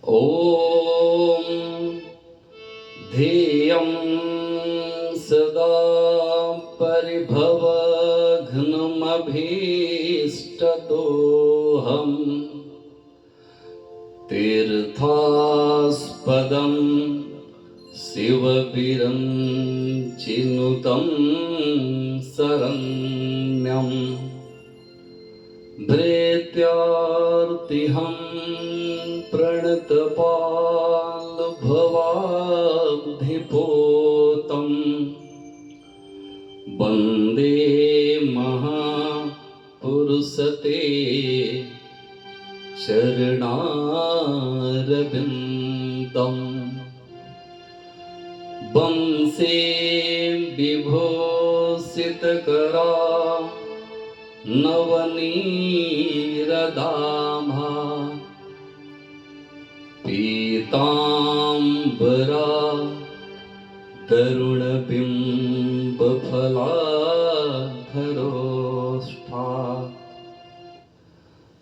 ॐ ध्येयं सदा परिभवघ्नमभीष्टदोहम् तीर्थास्पदं शिवविरञ्चिनुतं शरण्यम् भृत्यार्तिहं प्रणतपालभवाब्धिपोतं वन्दे महापुरुषते चरणारविन्दम् वंशे विभूषितकरा नवनीरदाभा पीताम्बरा तरुणबिम्बफलाधरोष्ठा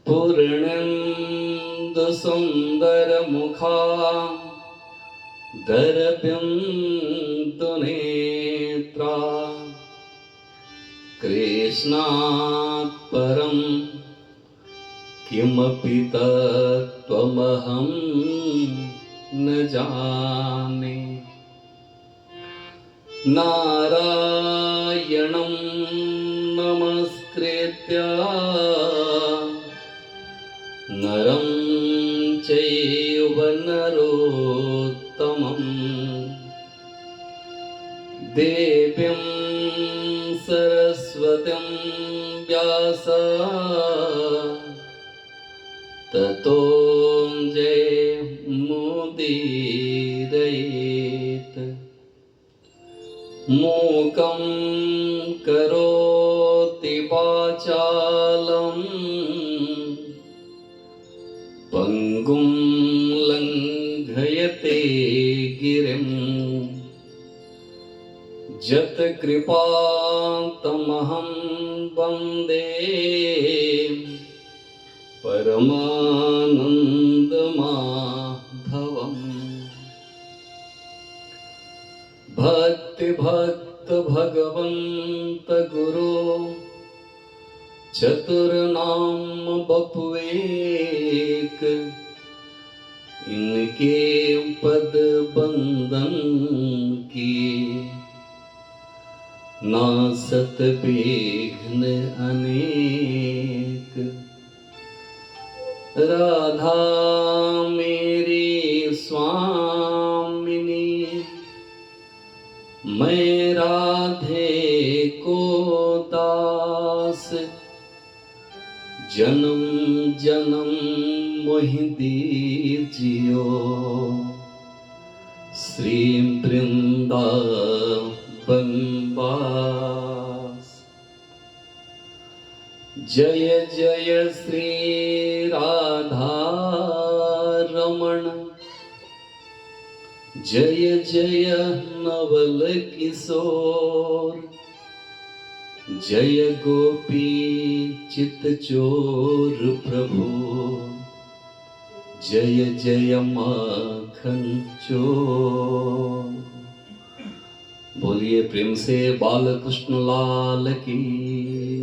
पूर्णेन्दुसुन्दरमुखा दरबिन्दुनेत्रा कृष्णात् परं किमपि तत्त्वमहं न जाने। नारायणं नमस्कृत्य नरं चैव नरोत्तमं देवीं सरस्वतीं व्यासं ततो जयमुदीरयेत्। मूकं करोति वाचालं पङ्गुं लङ्घयते गिरिं यत्कृपातमहं वन्दे परमानन्दमाधवम्। भक्तिभक्त भगवन्त गुरो चतुर्नाम बपुएक, इनके पद बंदन किए नासत विघ्न अनेक। राधा मेरी स्वामिनी, मैं राधे को दास, जन्म जन्म मोहि दीजियो श्री वृंदावन वास। जय जय श्री राधा रमण, जय जय नवल किशोर, जय गोपी चित्तचोर प्रभु, जय जय माखन चोर। बोलिए प्रेम से बालकृष्ण लाल की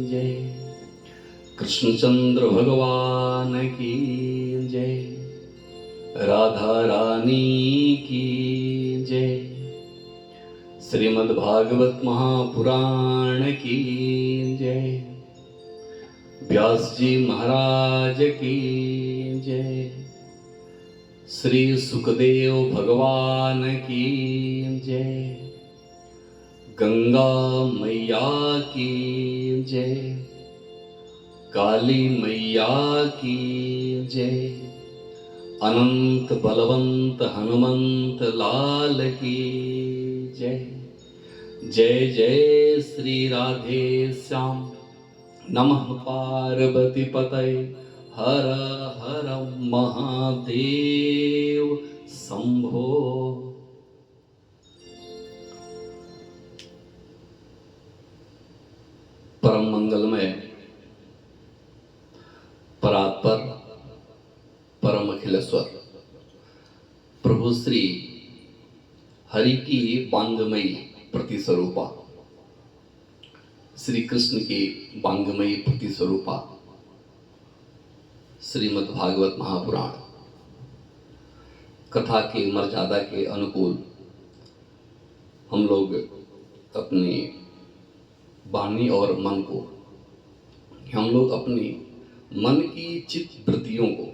जय, कृष्णचंद्र भगवान की जय, राधा रानी की जय, श्रीमद् भागवत महापुराण की जय, व्यास जी महाराज की जय, श्री सुखदेव भगवान की जय, गंगा मैया की जय, काली मैया की जय, अनंत बलवंत हनुमंत लाल की जय। जय जय श्री राधे श्याम। नमः पार्वती पतये, हर हर महादेव शंभो। परम मंगलमय परात्पर परम अखिलेश्वर प्रभु श्री हरि की वांगमयी प्रतिस्वरूपा, श्री कृष्ण की वांगमयी प्रतिस्वरूपा श्रीमद् भागवत महापुराण कथा के मर्यादा के अनुकूल हम लोग अपनी वाणी और मन को, हम लोग अपनी मन की चित्त वृत्तियों को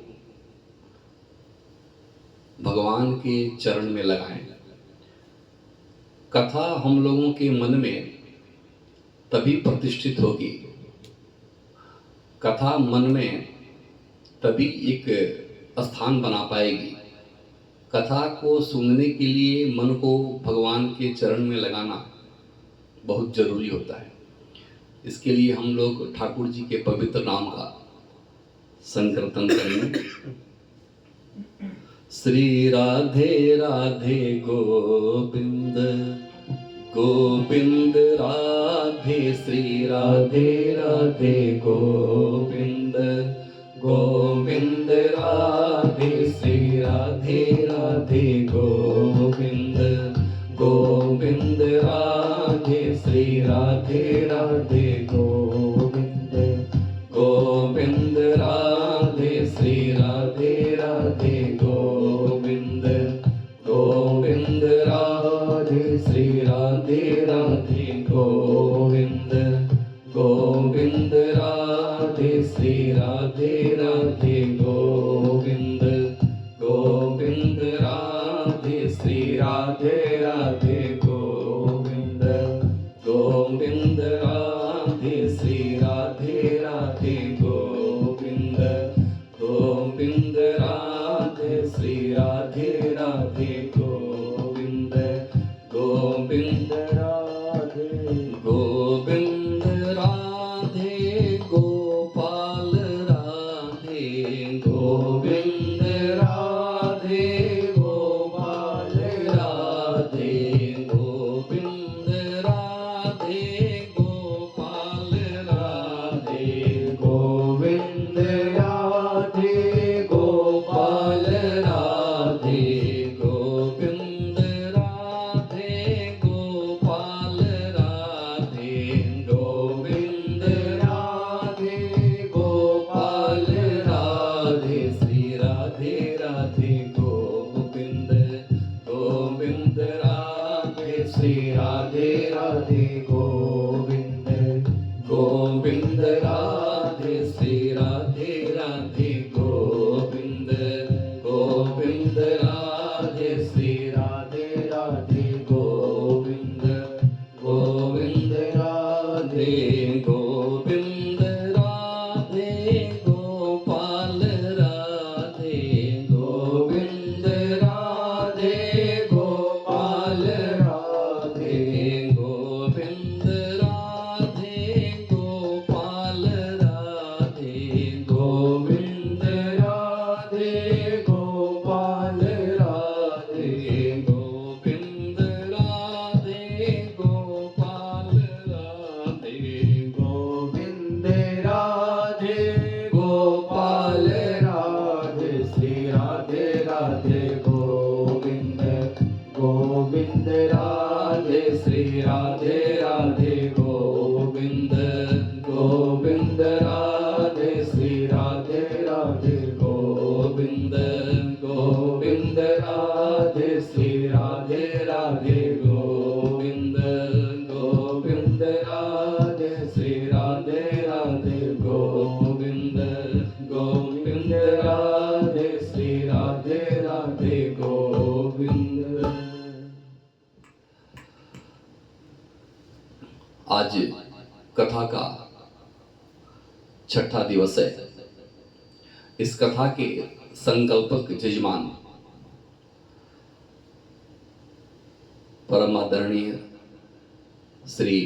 भगवान के चरण में लगाएं। कथा हम लोगों के मन में तभी प्रतिष्ठित होगी, कथा मन में तभी एक स्थान बना पाएगी। कथा को सुनने के लिए मन को भगवान के चरण में लगाना बहुत जरूरी होता है। इसके लिए हम लोग ठाकुर जी के पवित्र नाम का संकीर्तन करेंगे। श्री राधे राधे गोविंद गोविंद राधे, श्री राधे राधे गोविंद गोविंद राधे, श्री राधे राधे गोविंद गोविंद राधे, श्री राधे राधे गोविंद गोविंद राधे, श्री राधे राधे गोविंद गोविंद राधे, श्री राधे राधे गोविंद गोविंद राधे, श्री राधे राधे गोविंद गोविंद राधे, श्री राधे राधे गोविंद गोविंद राधे, श्री राधे राधे गोविंद गोविंद राधे, श्री राधे राधे गोविंद गोविंद राधे। गोविंद राधे गोपाल राधे, गोविंद राधे गोपाल राधे, गोविंद राधे गोपाल राधे, गोविंद राधे गोपाल राधे, गोविंद राधे गोपाल राधे, गोविंद राधे गोपाल राधे, श्री राधे राधे गोविंद गोविंद राधे, श्री राधे राधे गोविंद गोविंद राधे, श्री राधे राधे गोविंद गोविंद राधे, श्री राधे राधे गोविंद गोविंद राधे, गोविंद राधे गोपाल राधे, गोविंद राधे गोपाल राधे, गोविंद राधे गोपाल राधे, गोविंद राधे गोपाल राधे, गोविंद राधे गोपाल राधे, गोविंद राधे गोपाल राधे, श्री राधे राधे गोविंद गोविंद राधे, श्री राधे राधे गोविंद गोविंद राधे, श्री राधे राधे गोविंद गोविंद राधे, श्री राधे राधे गोविंद गोविंद राधे, श्री राधे राधे गोविंद गोविंद राधे, श्री राधे राधे गोविंद। आज कथा का छठा दिवस है। इस कथा के संकल्पक जजमान परम आदरणीय श्री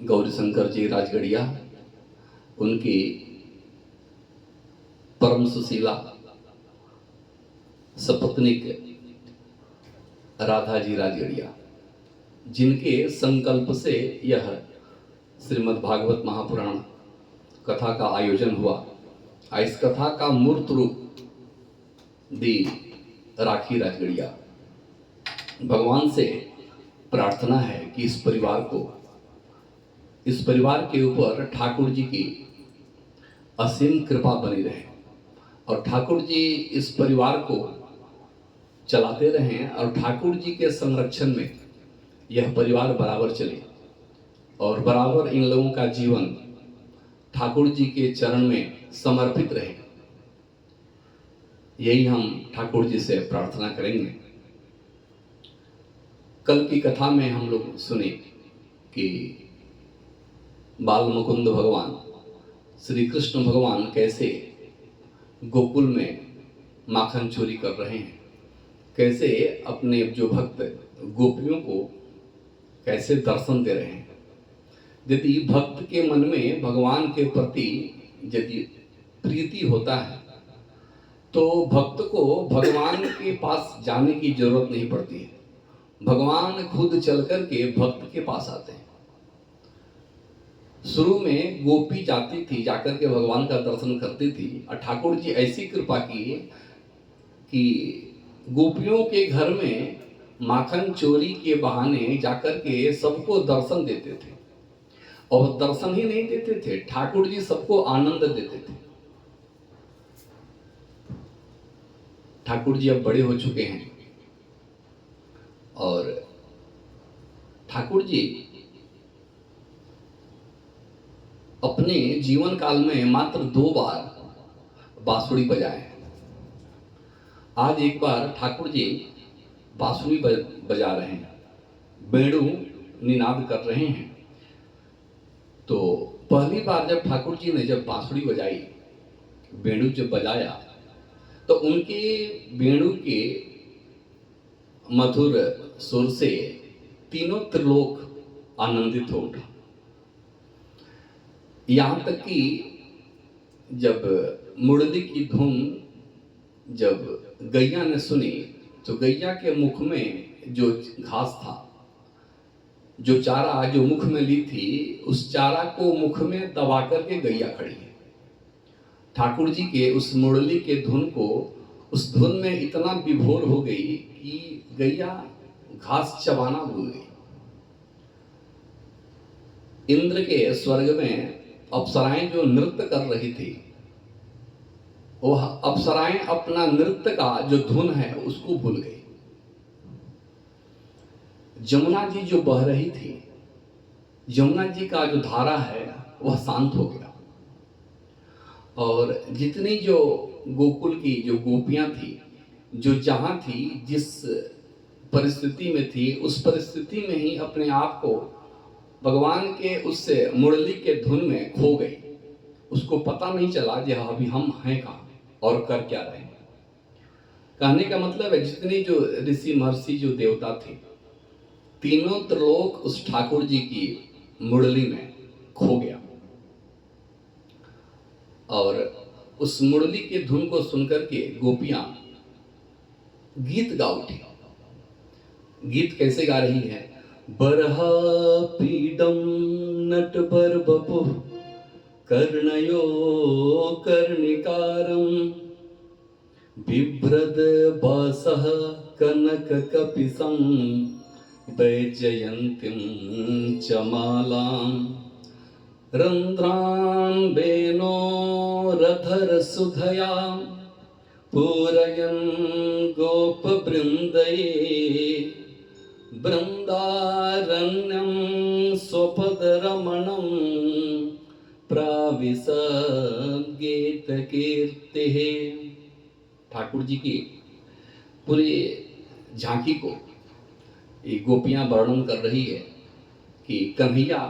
गौरीशंकर जी राजगढ़िया, उनकी परम सुशीला सपत्निक राधा जी राजगढ़िया, जिनके संकल्प से यह श्रीमद् भागवत महापुराण कथा का आयोजन हुआ। इस कथा का मूर्त रूप दी राखी राजगढ़िया। भगवान से प्रार्थना है कि इस परिवार के ऊपर ठाकुर जी की असीम कृपा बनी रहे और ठाकुर जी इस परिवार को चलाते रहें और ठाकुर जी के संरक्षण में यह परिवार बराबर चले और बराबर इन लोगों का जीवन ठाकुर जी के चरण में समर्पित रहे। यही हम ठाकुर जी से प्रार्थना करेंगे। कल की कथा में हम लोग सुने कि बाल मुकुंद भगवान श्री कृष्ण भगवान कैसे गोकुल में माखन चोरी कर रहे हैं, कैसे अपने जो भक्त गोपियों को कैसे दर्शन दे रहे हैं। यदि भक्त के मन में भगवान के प्रति यदि प्रीति होता है तो भक्त को भगवान के पास जाने की जरूरत नहीं पड़ती है, भगवान खुद चल कर के भक्त के पास आते हैं। शुरू में गोपी जाती थी, जाकर के भगवान का दर्शन करती थी और ठाकुर जी ऐसी कृपा की कि गोपियों के घर में माखन चोरी के बहाने जाकर के सबको दर्शन देते थे। और दर्शन ही नहीं देते थे, ठाकुर जी सबको आनंद देते थे। ठाकुर जी अब बड़े हो चुके हैं और ठाकुर जी अपने जीवन काल में मात्र 2 बार बांसुरी बजाए। आज एक बार ठाकुर जी बांसुरी बजा रहे हैं, बेड़ू निनाद कर रहे हैं। तो पहली बार जब ठाकुर जी ने जब बांसुरी बजाई, बेड़ू जब बजाया, तो उनके बेड़ू के मधुर सुर से तीनों त्रिलोक आनंदित हो उठा। यहाँ तक कि जब मुरली की धुन जब गैया ने सुनी तो गैया के मुख में जो घास था, जो चारा जो मुख में ली थी, उस चारा को मुख में दबा करके गैया खड़ी है। ठाकुर जी के उस मुरली के धुन को, उस धुन में इतना विभोर हो गई कि गैया घास चबाना भूल गई। इंद्र के स्वर्ग में अप्सराएं जो नृत्य कर रही थी, वह अप्सराएं अपना नृत्य का जो धुन है उसको भूल गई। जमुना जी जो बह रही थी, यमुना जी का जो धारा है वह शांत हो गया और जितनी जो गोकुल की जो गोपियां थी, जो जहां थी, जिस परिस्थिति में थी, उस परिस्थिति में ही अपने आप को भगवान के उस मुरली के धुन में खो गई। उसको पता नहीं चला कि अभी हम हैं कहाँ और कर क्या रहे हैं। कहने का मतलब है जितनी जो ऋषि महर्षि जो देवता थे, तीनों त्रिलोक उस ठाकुर जी की मुरली में खो गया और उस मुरली के धुन को सुनकर के गोपियां गीत गा उठी। गीत कैसे गा रही है? बरहा पीडम नटवर बपु कर्णयो कर्णिकारम बिभ्रद बासः कनक कपिसं वैजयन्तीं च मालां रंध्रान् बेनो रधर सुधया पूरयन् गोपवृन्दै बृन्दारण्यं स्वपदरमणं प्राविशद्गीतकीर्तिः। ठाकुर जी की पूरी झांकी को ये गोपियां वर्णन कर रही है कि कन्हैया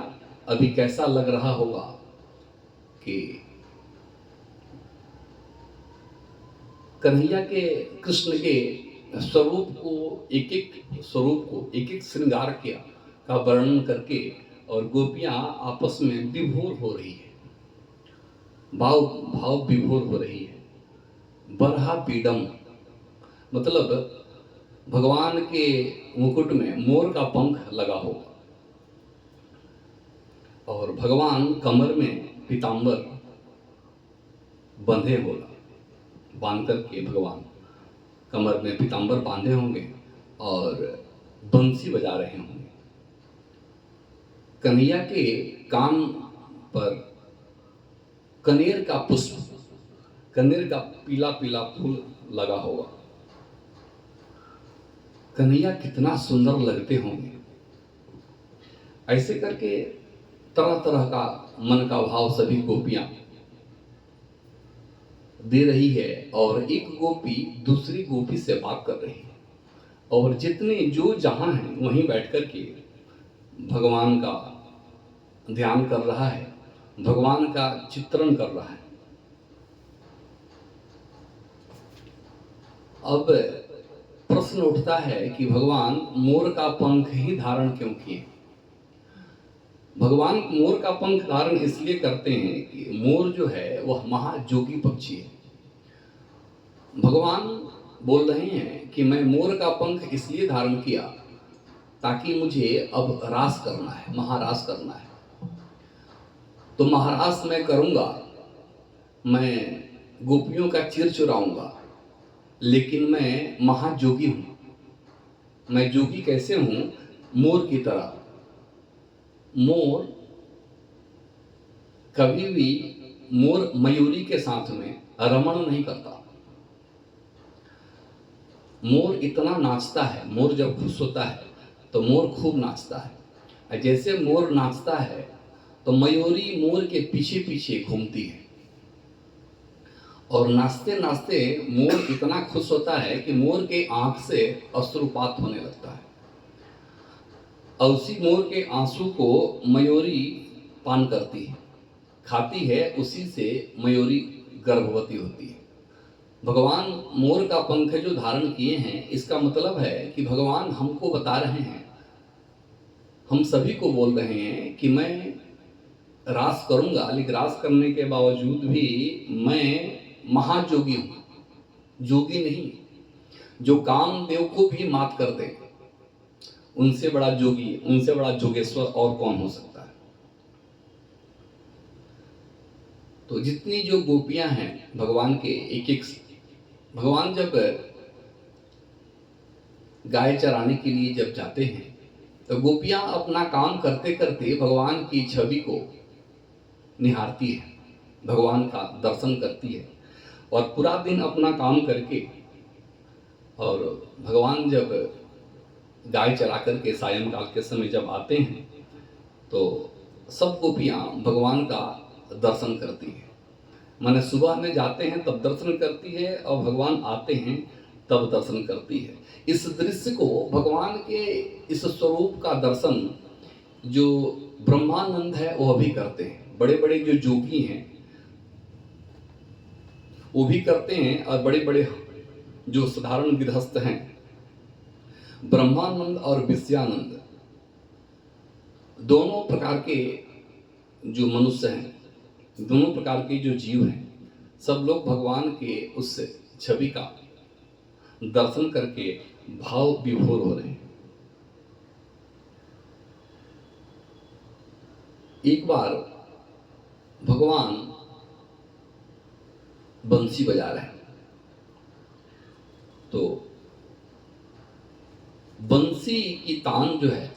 अभी कैसा लग रहा होगा कि कन्हैया के कृष्ण के स्वरूप को एक एक श्रृंगार किया का वर्णन करके और गोपियां आपस में विभोर हो रही है, भाव विभोर हो रही है। बरहा पीडम मतलब भगवान के मुकुट में मोर का पंख लगा होगा और भगवान कमर में पीतांबर बंधे होगा, बांध करके भगवान कमर में पीतांबर बांधे होंगे और बंसी बजा रहे होंगे। कन्हैया के कान पर कनेर का पुष्प, कनेर का पीला पीला फूल लगा होगा। कन्हैया कितना सुंदर लगते होंगे। ऐसे करके तरह तरह का मन का भाव सभी गोपियां दे रही है और एक गोपी दूसरी गोपी से बात कर रही है और जितने जो जहां हैं वहीं बैठ कर के भगवान का ध्यान कर रहा है, भगवान का चित्रण कर रहा है। अब प्रश्न उठता है कि भगवान मोर का पंख ही धारण क्यों किए? भगवान मोर का पंख धारण इसलिए करते हैं कि मोर जो है वह महाजोगी पक्षी है। भगवान बोल रहे हैं कि मैं मोर का पंख इसलिए धारण किया ताकि मुझे अब रास करना है, महारास करना है। तो महारास मैं करूंगा, मैं गोपियों का चिर चुराऊंगा, लेकिन मैं महाजोगी हूं। मैं जोगी कैसे हूं? मोर की तरह। मोर कभी भी मोर मयूरी के साथ में रमण नहीं करता। मोर इतना नाचता है, मोर जब खुश होता है तो मोर खूब नाचता है। जैसे मोर नाचता है तो मयूरी मोर के पीछे पीछे घूमती है और नाचते नाचते मोर इतना खुश होता है कि मोर के आंख से अश्रुपात होने लगता है और उसी मोर के आंसू को मयूरी पान करती है, खाती है, उसी से मयूरी गर्भवती होती है। भगवान मोर का पंख जो धारण किए हैं, इसका मतलब है कि भगवान हमको बता रहे हैं, हम सभी को बोल रहे हैं कि मैं रास करूंगा, लेकिन रास करने के बावजूद भी मैं महाजोगी हूं, जोगी नहीं। जो कामदेव को भी मात कर दे, उनसे बड़ा जोगी, उनसे बड़ा जोगेश्वर और कौन हो सकता है? तो जितनी जो गोपियां हैं भगवान के एक एक, भगवान जब गाय चराने के लिए जब जाते हैं तो गोपियां अपना काम करते करते भगवान की छवि को निहारती है, भगवान का दर्शन करती है और पूरा दिन अपना काम करके और भगवान जब गाय चरा करके सायंकाल के समय जब आते हैं तो सब गोपियां भगवान का दर्शन करती हैं। माने सुबह में जाते हैं तब दर्शन करती है और भगवान आते हैं तब दर्शन करती है। इस दृश्य को, भगवान के इस स्वरूप का दर्शन जो ब्रह्मानंद है वो भी करते हैं। बड़े बड़े जो जोगी हैं वो भी करते हैं और बड़े बड़े जो साधारण गृहस्थ हैं, ब्रह्मानंद और विषयानंद, दोनों प्रकार के जो मनुष्य हैं, दोनों प्रकार के जो जीव हैं, सब लोग भगवान के उस छवि का दर्शन करके भाव विभोर हो रहे हैं। एक बार भगवान बंसी बजा रहे हैं तो बंसी की तान जो है,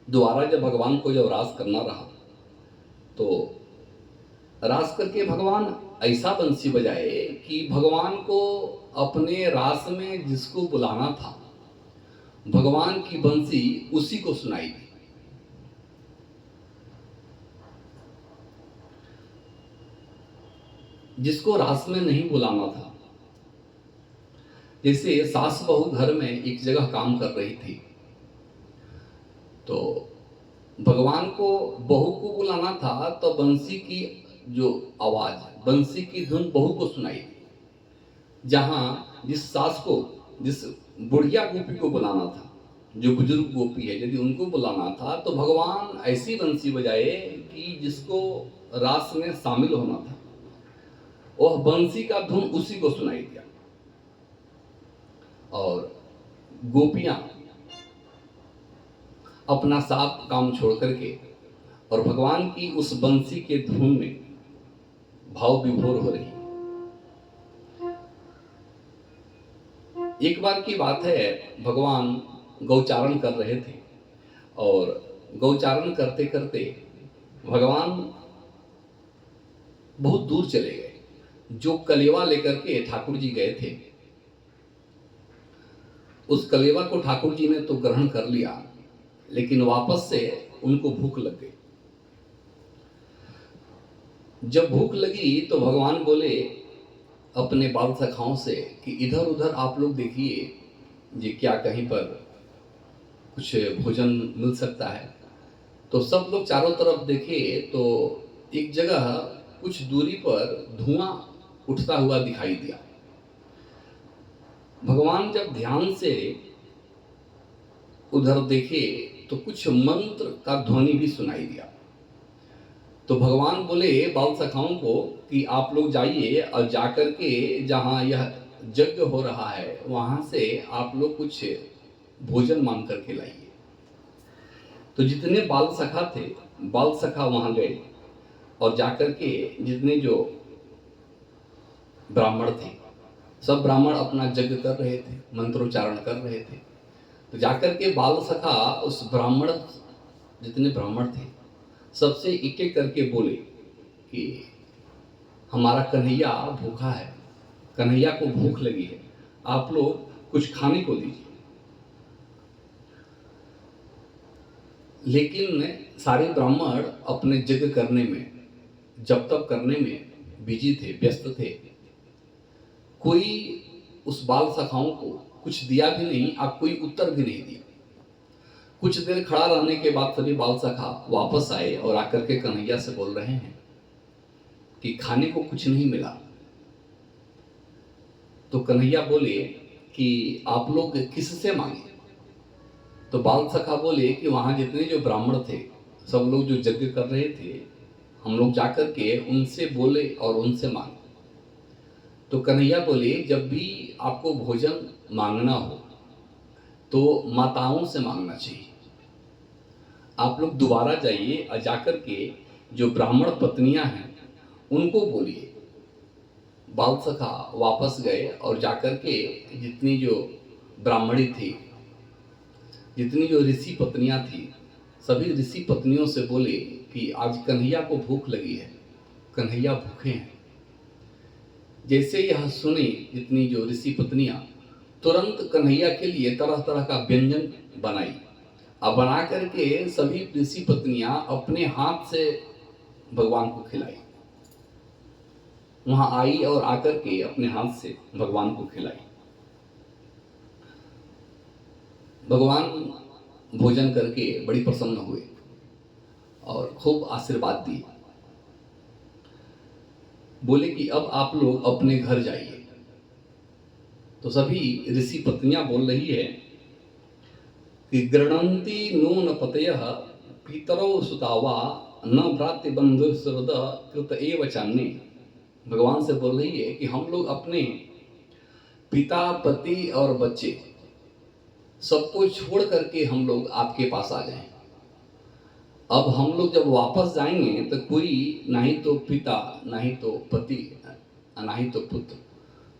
दोबारा जब भगवान को जब रास करना रहा तो रास करके भगवान ऐसा बंसी बजाए कि भगवान को अपने रास में जिसको बुलाना था, भगवान की बंसी उसी को सुनाई दी। जिसको रास में नहीं बुलाना था, जैसे सास बहू घर में एक जगह काम कर रही थी तो भगवान को बहू को बुलाना था तो बंसी की जो आवाज, बंसी की धुन बहू को सुनाई दी। जहां जिस सास को, जिस बुढ़िया गोपी को बुलाना था, जो बुजुर्ग गोपी है, यदि उनको बुलाना था तो भगवान ऐसी बंसी बजाए कि जिसको रास में शामिल होना था, वह बंसी का धुन उसी को सुनाई दिया। और गोपियां अपना साफ काम छोड़ करके और भगवान की उस बंसी के धुन में भाव विभोर हो रही। एक बार की बात है, भगवान गौचारण कर रहे थे और गौचारण करते करते भगवान बहुत दूर चले गए। जो कलेवा लेकर के ठाकुर जी गए थे, उस कलेवा को ठाकुर जी ने तो ग्रहण कर लिया, लेकिन वापस से उनको भूख लग गई। जब भूख लगी तो भगवान बोले अपने बाल सखाओं से कि इधर उधर आप लोग देखिए, ये क्या कहीं पर कुछ भोजन मिल सकता है। तो सब लोग चारों तरफ देखे तो एक जगह कुछ दूरी पर धुआं उठता हुआ दिखाई दिया। भगवान जब ध्यान से उधर देखे तो कुछ मंत्र का ध्वनि भी सुनाई दिया। तो भगवान बोले बाल सखाओं को कि आप लोग जाइए और जाकर के जहाँ यह यज्ञ हो रहा है वहाँ से आप लोग कुछ भोजन मांग करके लाइए। तो जितने बाल सखा थे, बाल सखा वहाँ गए और जाकर के जितने जो ब्राह्मण थे, सब ब्राह्मण अपना यज्ञ कर रहे थे, मंत्रोच्चारण कर रहे थे। तो जाकर के बाल सखा उस ब्राह्मण, जितने ब्राह्मण थे, सबसे एक एक करके बोले कि हमारा कन्हैया भूखा है, कन्हैया को भूख लगी है, आप लोग कुछ खाने को दीजिए। लेकिन सारे ब्राह्मण अपने यज्ञ करने में, जब तक करने में बिजी थे, व्यस्त थे। कोई उस बाल सखाओं को कुछ दिया भी नहीं, आप कोई उत्तर भी नहीं दिया। कुछ देर खड़ा रहने के बाद सभी बाल सखा वापस आए और आकर के कन्हैया से बोल रहे हैं कि खाने को कुछ नहीं मिला। तो कन्हैया बोले कि आप लोग किससे मांगे। तो बाल सखा बोले कि वहां जितने जो ब्राह्मण थे, सब लोग जो यज्ञ कर रहे थे, हम लोग जाकर के उनसे बोले और उनसे मांगे। तो कन्हैया बोले जब भी आपको भोजन मांगना हो तो माताओं से मांगना चाहिए। आप लोग दोबारा जाइए और जाकर के जो ब्राह्मण पत्नियां हैं उनको बोलिए। बाल सखा वापस गए और जाकर के जितनी जो ब्राह्मणी थी, जितनी जो ऋषि पत्नियां थी, सभी ऋषि पत्नियों से बोले कि आज कन्हैया को भूख लगी है, कन्हैया भूखे हैं। जैसे यह सुनी जितनी जो ऋषि पत्नियां, तुरंत कन्हैया के लिए तरह तरह का व्यंजन बनाई और बना करके सभी ऋषि पत्नियां अपने हाथ से भगवान को खिलाई। वहां आई और आकर के अपने हाथ से भगवान को खिलाई। भगवान भोजन करके बड़ी प्रसन्न हुए और खूब आशीर्वाद दिए। बोले कि अब आप लोग अपने घर जाइए। तो सभी ऋषि पत्नियां बोल रही है कि गृणंती नून पतयः पितरौ सुतावा न भ्रातृ बंधु सुहृद कृत एव चान्ये। भगवान से बोल रही है कि हम लोग अपने पिता, पति और बच्चे सबको छोड़ करके हम लोग आपके पास आ गए। अब हम लोग जब वापस जाएंगे तो कोई ना ही तो पिता, ना ही तो पति, ना ही तो पुत्र,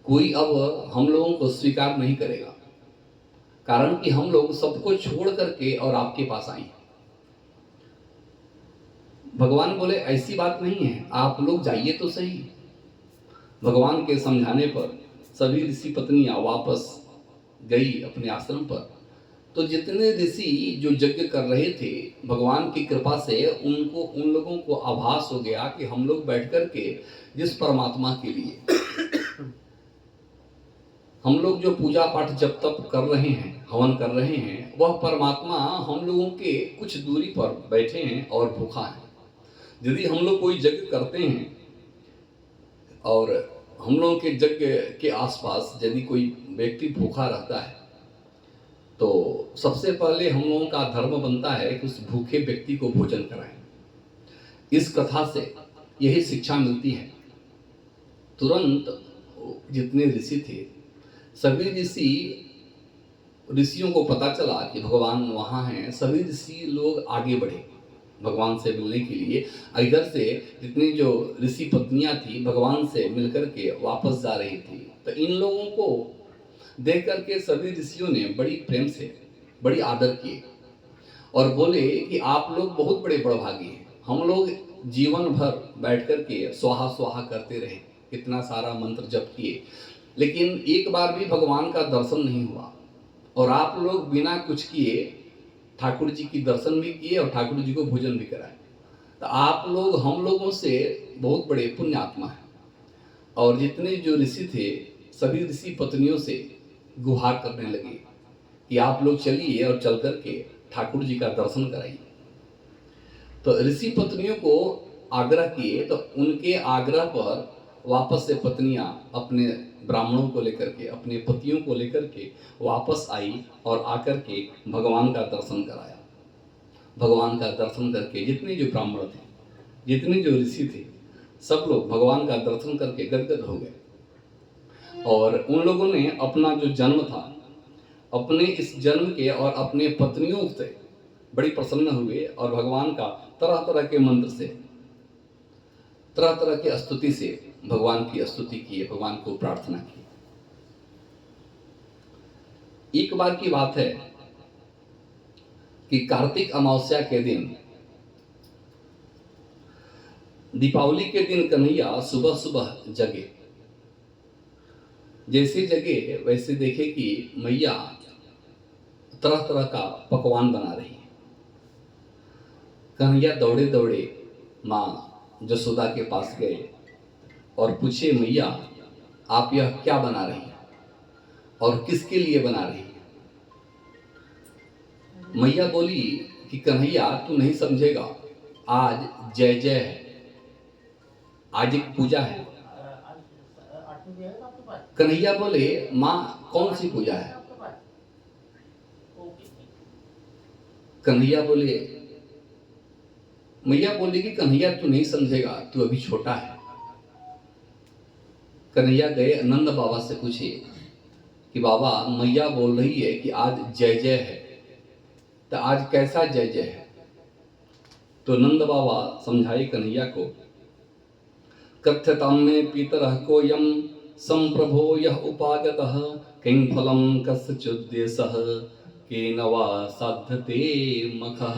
कोई अब हम लोगों को स्वीकार नहीं करेगा, कारण कि हम लोग सबको छोड़ करके और आपके पास आए। भगवान बोले ऐसी बात नहीं है, आप लोग जाइए तो सही। भगवान के समझाने पर सभी ऋषि पत्नियां वापस गई अपने आश्रम पर। तो जितने ऋषि जो यज्ञ कर रहे थे, भगवान की कृपा से उन लोगों को आभास हो गया कि हम लोग बैठ कर के जिस परमात्मा के लिए हम लोग जो पूजा पाठ जब तप कर रहे हैं, हवन कर रहे हैं, वह परमात्मा हम लोगों के कुछ दूरी पर बैठे हैं और भूखा है। यदि हम लोग कोई यज्ञ करते हैं और हम लोगों के यज्ञ के आसपास यदि कोई व्यक्ति भूखा रहता है, तो सबसे पहले हम लोगों का धर्म बनता है कि उस भूखे व्यक्ति को भोजन कराएं। इस कथा से यही शिक्षा मिलती है। तुरंत जितने ऋषि थे, सभी ऋषियों को पता चला कि भगवान वहाँ हैं। सभी ऋषि लोग आगे बढ़े भगवान से मिलने के लिए। इधर से जितनी जो ऋषि पत्नियां थी भगवान से मिलकर के वापस जा रही थी। तो इन लोगों को देख करके सभी ऋषियों ने बड़ी प्रेम से बड़ी आदर किए और बोले कि आप लोग बहुत बड़े बड़भागी हैं। हम लोग जीवन भर बैठ कर के स्वाहा स्वाहा करते रहे, इतना सारा मंत्र जप किए, लेकिन एक बार भी भगवान का दर्शन नहीं हुआ। और आप लोग बिना कुछ किए ठाकुर जी की दर्शन भी किए और ठाकुर जी को भोजन भी कराए। तो आप लोग हम लोगों से बहुत बड़े पुण्यात्मा हैं। और जितने जो ऋषि थे सभी ऋषि पत्नियों से गुहार करने लगे कि आप लोग चलिए और चल करके ठाकुर जी का दर्शन कराइए। तो ऋषि पत्नियों को आग्रह किए, तो उनके आग्रह पर वापस से पत्नियां अपने ब्राह्मणों को लेकर के, अपने पतियों को लेकर के वापस आई और आकर के भगवान का दर्शन कराया। भगवान का दर्शन करके जितने जो ब्राह्मण थे, जितने जो ऋषि थे, सब लोग भगवान का दर्शन करके गदगद हो गए। और उन लोगों ने अपना जो जन्म था, अपने इस जन्म के और अपने पत्नियों से बड़ी प्रसन्न हुए और भगवान का तरह तरह के मंत्र से, तरह तरह की स्तुति से भगवान की स्तुति की, भगवान को प्रार्थना की। एक बार की बात है कि कार्तिक अमावस्या के दिन, दीपावली के दिन कन्हैया सुबह सुबह जगे। जैसे जगे वैसे देखे कि मैया तरह तरह का पकवान बना रही है। कन्हैया दौड़े दौड़े माँ जसोदा के पास गए और पूछे, मैया आप यह क्या बना रही हैं और किसके लिए बना रही हैं? मैया बोली कि कन्हैया तू नहीं समझेगा, आज जय जय है, आज एक पूजा है। कन्हैया बोले, माँ कौन सी पूजा है? कन्हैया बोले, मैया बोली कि कन्हैया तू नहीं समझेगा, तू अभी छोटा है। कन्हैया गए नंद बाबा से पूछे कि बाबा मैया बोल रही है कि आज जय जय है, तो आज कैसा जय जय है? तो नंद बाबा समझाए कन्हैया को, कथ्यताम में पीतरः कोयम संप्रभो यह उपागतः किं फलम कस्यचिद्देशः केन वा साध्यते मखः।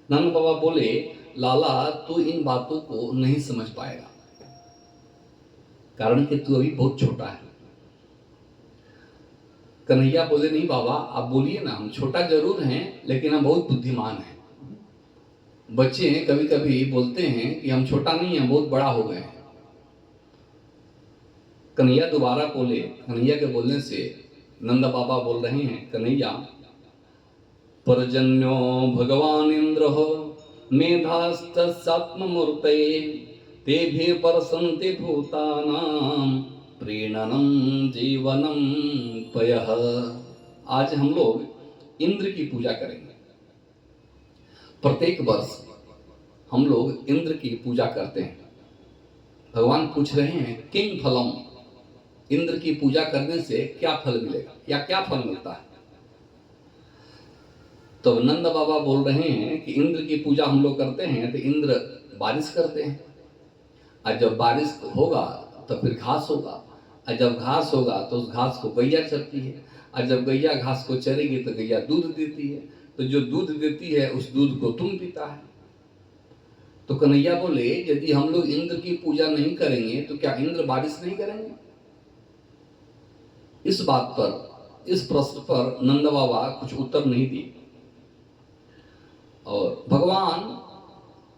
नंद बाबा बोले, लाला तू इन बातों को नहीं समझ पाएगा, कारण कि तू अभी बहुत छोटा है। कन्हैया बोले, नहीं बाबा आप बोलिए ना, हम छोटा जरूर हैं लेकिन हम बहुत बुद्धिमान हैं। बच्चे कभी कभी बोलते हैं कि हम छोटा नहीं हैं, बहुत बड़ा हो गए हैं। कन्हैया दोबारा बोले, कन्हैया के बोलने से नंद बाबा बोल रहे हैं, कन्हैया पर्जन्यो भगवान इंद्र मेधास्तत्मूर्तये तेभि परसन्ति भूतानां प्रीणनम जीवनम पयः। आज हम लोग इंद्र की पूजा करेंगे। प्रत्येक वर्ष हम लोग इंद्र की पूजा करते हैं। भगवान पूछ रहे हैं, किंग फलम, इंद्र की पूजा करने से क्या फल मिलेगा या क्या फल मिलता है? तो नंद बाबा बोल रहे हैं कि इंद्र की पूजा हम लोग करते हैं तो इंद्र बारिश करते हैं, और जब बारिश होगा तो फिर घास होगा, और जब घास होगा तो उस घास को गैया चरती है, और जब गैया घास को चरेगी तो गैया दूध देती है, तो जो दूध देती है उस दूध को तुम पीता है। तो कन्हैया बोले, यदि हम लोग इंद्र की पूजा नहीं करेंगे तो क्या इंद्र बारिश नहीं करेंगे? इस बात पर, इस प्रश्न पर नंद बाबा कुछ उत्तर नहीं दिए। और भगवान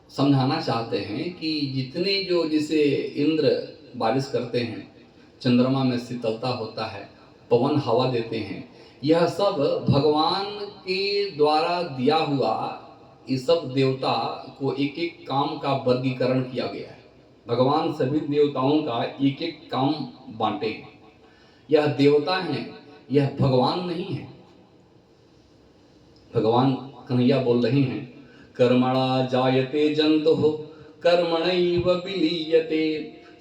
समझाना चाहते हैं कि जितने जो जिसे इंद्र बारिश करते हैं, चंद्रमा में शीतलता होता है, पवन हवा देते हैं, यह सब भगवान के द्वारा दिया हुआ, इस सब देवता को एक एक काम का वर्गीकरण किया गया है। भगवान सभी देवताओं का एक एक काम बांटे हैं। यह देवता हैं, यह भगवान नहीं है। भगवान कन्हैया बोल रहे हैं, कर्मणा जायते जंतुः कर्मणैव विलीयते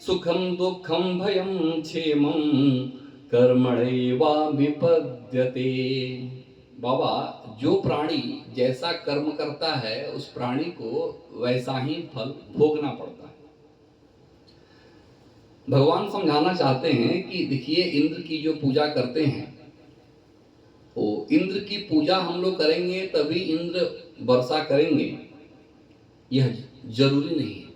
सुखम दुखम भयम क्षेमम कर्मणैवा विपद्यते। बाबा जो प्राणी जैसा कर्म करता है उस प्राणी को वैसा ही फल भोगना पड़ता है। भगवान समझाना चाहते हैं कि देखिए, इंद्र की जो पूजा करते हैं, तो इंद्र की पूजा हम लोग करेंगे तभी इंद्र वर्षा करेंगे, यह जरूरी नहीं है।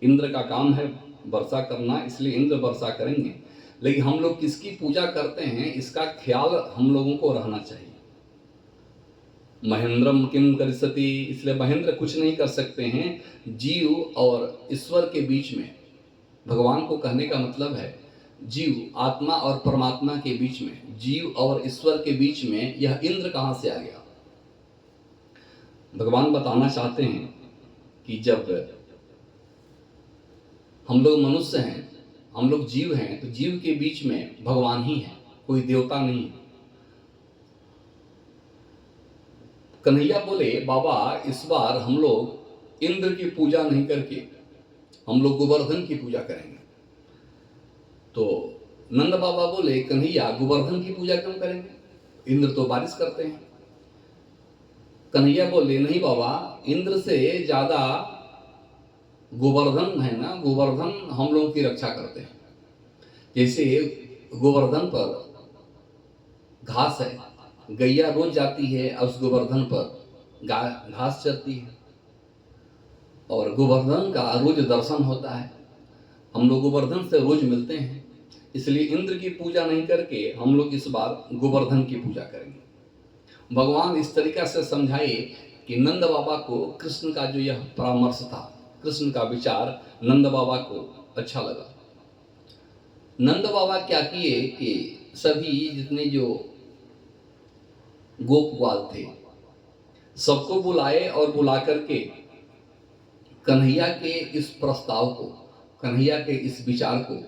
इंद्र का काम है वर्षा करना, इसलिए इंद्र वर्षा करेंगे, लेकिन हम लोग किसकी पूजा करते हैं इसका ख्याल हम लोगों को रहना चाहिए। महेंद्रम किम करिष्यति, इसलिए महेंद्र कुछ नहीं कर सकते हैं। जीव और ईश्वर के बीच में, भगवान को कहने का मतलब है जीव आत्मा और परमात्मा के बीच में, जीव और ईश्वर के बीच में यह इंद्र कहाँ से आ गया। भगवान बताना चाहते हैं कि जब हम लोग मनुष्य हैं, हम लोग जीव हैं, तो जीव के बीच में भगवान ही है, कोई देवता नहीं है। कन्हैया बोले, बाबा इस बार हम लोग इंद्र की पूजा नहीं करके हम लोग गोवर्धन की पूजा करेंगे। तो नंद बाबा बोले, कन्हैया गोवर्धन की पूजा क्यों करेंगे, इंद्र तो बारिश करते हैं। कन्हैया बोले, नहीं बाबा, इंद्र से ज्यादा गोवर्धन है ना, गोवर्धन हम लोगों की रक्षा करते हैं। जैसे गोवर्धन पर घास है, गैया रोज जाती है उस गोवर्धन पर घास चरती है, और गोवर्धन का रोज दर्शन होता है, हम लोग गोवर्धन से रोज मिलते हैं। इसलिए इंद्र की पूजा नहीं करके हम लोग इस बार गोवर्धन की पूजा करेंगे। भगवान इस तरीका से समझाए कि नंद बाबा को कृष्ण का जो यह परामर्श था, कृष्ण का विचार नंद बाबा को अच्छा लगा। नंद बाबा क्या किए कि सभी जितने जो गोप ग्वाल थे सबको बुलाए, और बुला करके कन्हैया के इस प्रस्ताव को, कन्हैया के इस विचार को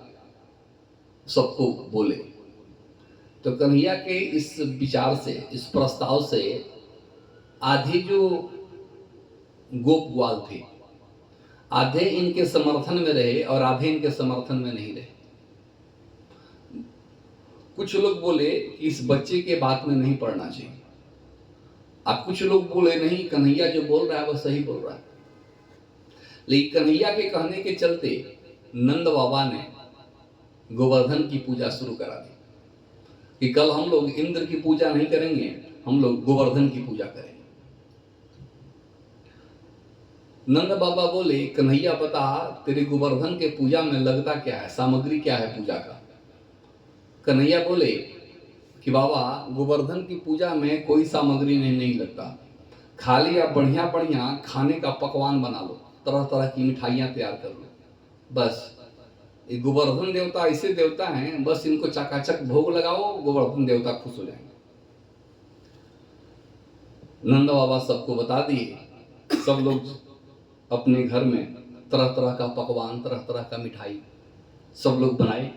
सबको बोले। तो कन्हैया के इस विचार से, इस प्रस्ताव से आधे जो गोप ग्वाल थे, आधे इनके समर्थन में रहे और आधे इनके समर्थन में नहीं रहे। कुछ लोग बोले कि इस बच्चे के बात में नहीं पड़ना चाहिए, अब कुछ लोग बोले नहीं, कन्हैया जो बोल रहा है वो सही बोल रहा है। लेकिन कन्हैया के कहने के चलते नंद बाबा ने गोवर्धन की पूजा शुरू करा दी कि कल हम लोग इंद्र की पूजा नहीं करेंगे, हम लोग गोवर्धन की पूजा करेंगे। नंद बाबा बोले, कन्हैया बता, तेरे गोवर्धन के पूजा में लगता क्या है, सामग्री क्या है पूजा का। कन्हैया बोले कि बाबा गोवर्धन की पूजा में कोई सामग्री नहीं लगता, खाली आप बढ़िया बढ़िया खाने का पकवान बना लो, तरह तरह की मिठाइयाँ तैयार कर लो, बस। ये गोवर्धन देवता ऐसे देवता हैं, बस इनको चकाचक भोग लगाओ, गोवर्धन देवता खुश हो जाएंगे। नंद बाबा सबको बता दिए, सब लोग अपने घर में तरह तरह का पकवान, तरह तरह का मिठाई सब लोग बनाए,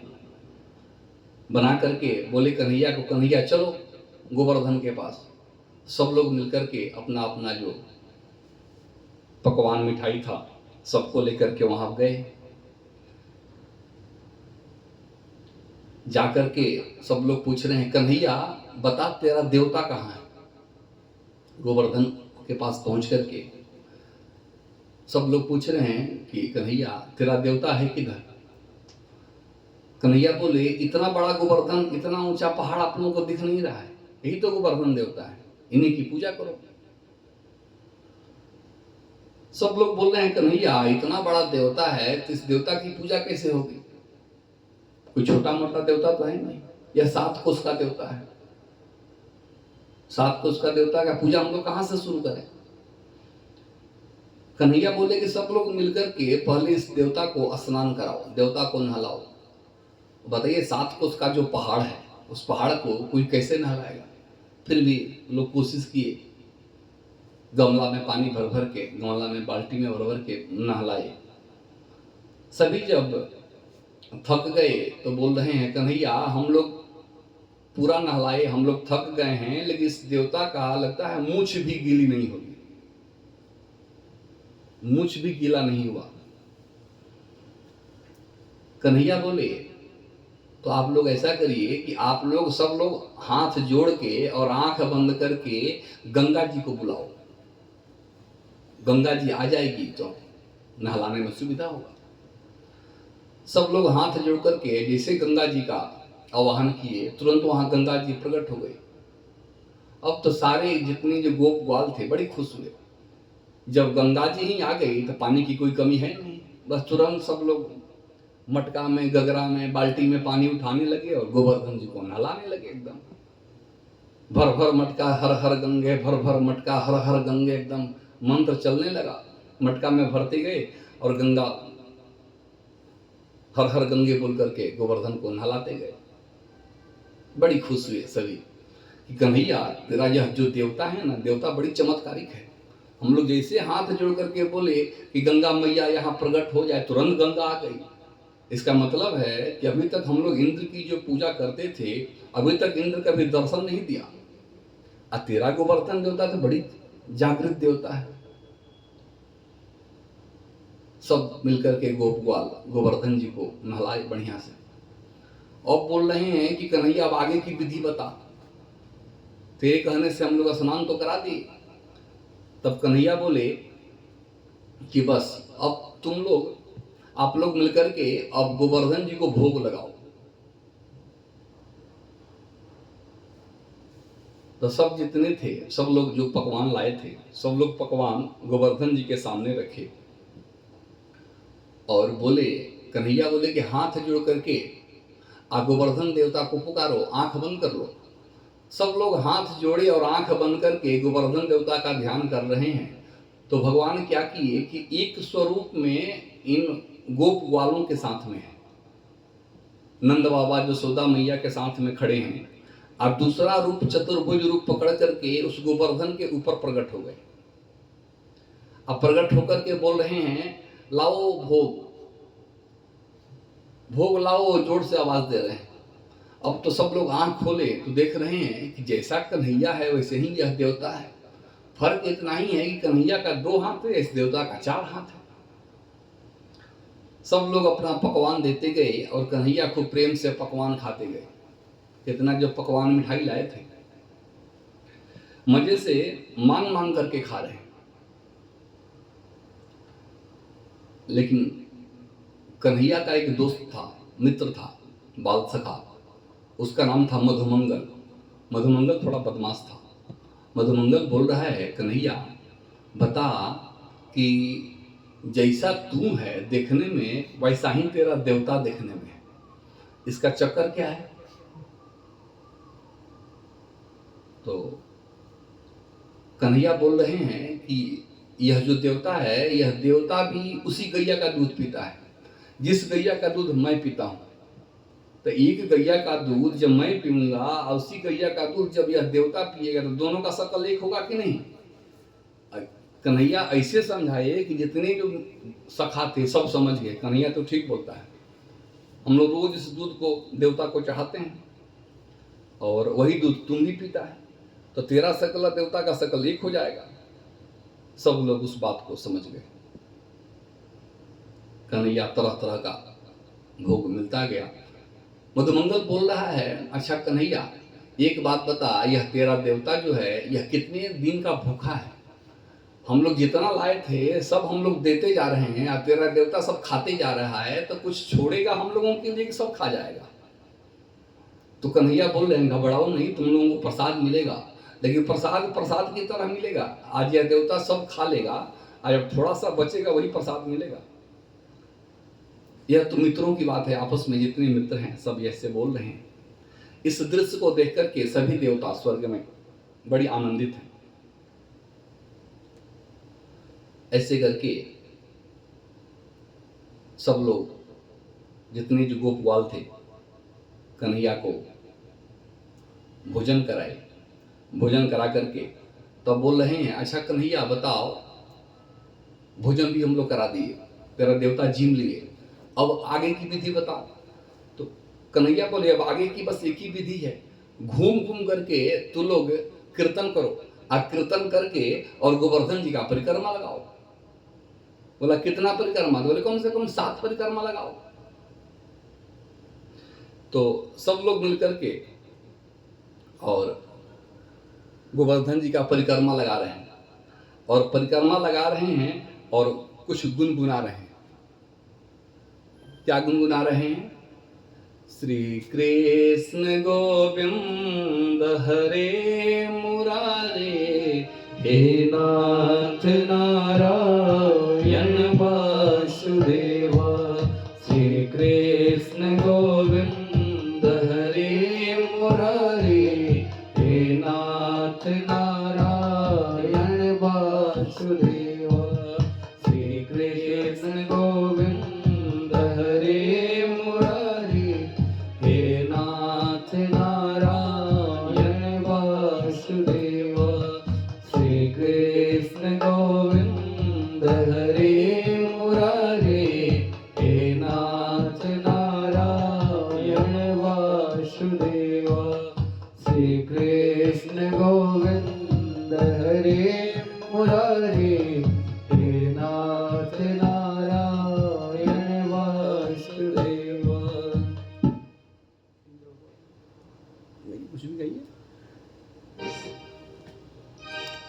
बना करके बोले कन्हैया को, कन्हैया चलो गोवर्धन के पास। सब लोग मिलकर के अपना अपना जो पकवान मिठाई था सबको लेकर के वहां गए। जाकर के सब लोग पूछ रहे हैं, कन्हैया बता तेरा देवता कहाँ है। गोवर्धन के पास पहुंच करके सब लोग पूछ रहे हैं कि कन्हैया तेरा देवता है किधर। कन्हैया बोले, इतना बड़ा गोवर्धन, इतना ऊंचा पहाड़ आप लोगों को दिख नहीं रहा है, यही तो गोवर्धन देवता है, इन्हीं की पूजा करो। सब लोग बोल रहे हैं, कन्हैया इतना बड़ा देवता है तो इस देवता की पूजा कैसे होगी, कोई छोटा मोटा देवता तो है नहीं, यह 7 कोस का देवता है, 7 कोस का देवता का पूजा हम लोग कहां से शुरू करें। कन्हैया बोले कि सब लोग मिलकर के पहले इस देवता को स्नान कराओ, देवता को नहलाओ। बताइए 7 कोस का जो पहाड़ है, उस पहाड़ को कोई कैसे नहलाएगा। फिर भी लोग कोशिश किए, गमला में पानी भर भर के, गमला में बाल्टी में भर भर के नहलाए। सभी जब थक गए तो बोल रहे हैं, कन्हैया हम लोग पूरा नहलाए, हम लोग थक गए हैं, लेकिन इस देवता का लगता है मूंछ भी गीली नहीं होगी, मूंछ भी गीला नहीं हुआ। कन्हैया बोले, तो आप लोग ऐसा करिए कि आप लोग सब लोग हाथ जोड़ के और आंख बंद करके गंगा जी को बुलाओ, गंगा जी आ जाएगी तो नहलाने में सुविधा होगा। सब लोग हाथ जोड़ करके जैसे गंगा जी का आवाहन किए, तुरंत वहां गंगा जी प्रकट हो गई। अब तो सारे जितने जो गोप ग्वाल थे बड़ी खुश हुए। जब गंगा जी ही आ गई तो पानी की कोई कमी है नहीं, बस तुरंत सब लोग मटका में, गगरा में, बाल्टी में पानी उठाने लगे और गोवर्धन जी को नहलाने लगे। एकदम भर भर मटका हर हर गंगे, भर भर मटका हर हर गंगे, एकदम मंत्र चलने लगा। मटका में भरते गए और गंगा हर हर गंगे बोल करके गोवर्धन को नहलाते गए। बड़ी खुश हुए सभी कि कन्हैया तेरा यह जो देवता है ना, देवता बड़ी चमत्कारिक है। हम लोग जैसे हाथ जोड़ करके बोले कि गंगा मैया यहाँ प्रकट हो जाए, तुरंत गंगा आ गई। इसका मतलब है कि अभी तक हम लोग इंद्र की जो पूजा करते थे, अभी तक इंद्र कभी दर्शन नहीं दिया। और तेरा गोवर्धन देवता तो बड़ी जागृत देवता है। सब मिलकर के गोप ग्वाल गोवर्धन जी को नहलाए बढ़िया से। और बोल रहे हैं कि कन्हैया अब आगे की विधि बता, तेरे कहने से हम लोग स्नान तो करा दिए। तब कन्हैया बोले कि बस अब तुम लोग, आप लोग मिलकर के अब गोवर्धन जी को भोग लगाओ। तो सब जितने थे, सब लोग जो पकवान लाए थे, सब लोग पकवान गोवर्धन जी के सामने रखे और बोले, कन्हैया बोले कि हाथ जोड़ करके आप गोवर्धन देवता को पुकारो, आंख बंद कर लो। सब लोग हाथ जोड़े और आंख बंद करके गोवर्धन देवता का ध्यान कर रहे हैं। तो भगवान क्या किए कि एक स्वरूप में इन गोप ग्वालों के साथ में है, नंद बाबा जसोदा मैया के साथ में खड़े हैं, और दूसरा रूप चतुर्भुज रूप पकड़ करके उस गोवर्धन के ऊपर प्रकट हो गए। अब प्रकट होकर के बोल रहे हैं, लाओ भोग, भोग लाओ, जोर से आवाज दे रहे हैं। अब तो सब लोग आंख खोले तो देख रहे हैं कि जैसा कन्हैया है वैसे ही यह देवता है। फर्क इतना ही है कि कन्हैया का 2 हाथ है, इस देवता का 4 हाथ है। सब लोग अपना पकवान देते गए और कन्हैया खूब प्रेम से पकवान खाते गए। कितना जो पकवान मिठाई लाए थे, मजे से मांग मांग करके खा रहे हैं। लेकिन कन्हैया का एक दोस्त था, मित्र था, बाल सखा, उसका नाम था मधुमंगल। मधुमंगल थोड़ा बदमाश था। मधुमंगल बोल रहा है, कन्हैया बता कि जैसा तू है देखने में, वैसा ही तेरा देवता देखने में है, इसका चक्कर क्या है? तो कन्हैया बोल रहे हैं कि यह जो देवता है, यह देवता भी उसी गैया का दूध पीता है जिस गैया का दूध मैं पीता हूं। तो एक गैया का दूध जब मैं पीऊंगा और उसी गैया का दूध जब यह देवता पिएगा तो दोनों का शकल एक होगा कि नहीं? कन्हैया ऐसे समझाए कि जितने जो सखा थे सब समझ गए, कन्हैया तो ठीक बोलता है, हम लोग रोज इस दूध को देवता को चाहते हैं और वही दूध तुम भी पीता है, तो तेरा शकल देवता का शकल एक हो जाएगा। सब लोग उस बात को समझ गए। कन्हैया तरह तरह का भोग मिलता गया। मधुमंगल बोल रहा है, अच्छा कन्हैया एक बात बता, यह तेरा देवता जो है यह कितने दिन का भूखा है? हम लोग जितना लाए थे सब हम लोग देते जा रहे हैं और तेरा देवता सब खाते जा रहा है, तो कुछ छोड़ेगा हम लोगों के लिए कि सब खा जाएगा? तो कन्हैया बोल रहे हैं, घबराओ नहीं, तुम लोगों को प्रसाद मिलेगा, लेकिन प्रसाद प्रसाद की तरह मिलेगा। आज यह देवता सब खा लेगा और जब थोड़ा सा बचेगा वही प्रसाद मिलेगा। यह तो मित्रों की बात है, आपस में जितने मित्र हैं सब ऐसे बोल रहे हैं। इस दृश्य को देख करके सभी देवता स्वर्ग में बड़ी आनंदित हैं। ऐसे करके सब लोग जितने जो गोपवाल थे कन्हैया को भोजन कराए। भोजन करा करके तब बोल रहे हैं, अच्छा कन्हैया बताओ, भोजन भी हम लोग करा दिए, तेरा देवता जीम लिए, अब आगे की विधि बताओ। तो कन्हैया बोले, अब आगे की बस एक ही विधि है, घूम घूम करके तू लोग कीर्तन करो और कीर्तन करके और गोवर्धन जी का परिक्रमा लगाओ। बोला कितना परिक्रमा? बोले कम से कम 7 परिक्रमा लगाओ। तो सब लोग मिलकर के और गोवर्धन जी का परिक्रमा लगा रहे हैं और परिक्रमा लगा रहे हैं और कुछ गुनगुना रहे हैं। क्या गुनगुना रहे हैं? श्री कृष्ण गोविंद हरे मुरारे, हे नाथ नारायण वासुदेवा। श्री कृष्ण गोविंद हरे मुरारे, हे नाथ नारायण वासुदेवा। श्री कृष्ण गोविंद हरे मुरारे, हे नाथ नारायण वासुदेवा। श्री कृष्ण गोविंद हरे मुरारे, हे नाथ नारायण वासुदेवा। श्री कृष्ण गोविंद हरे मुरारे, हे नाथ नारायण वासुदेवा। कुछ भी कहिए।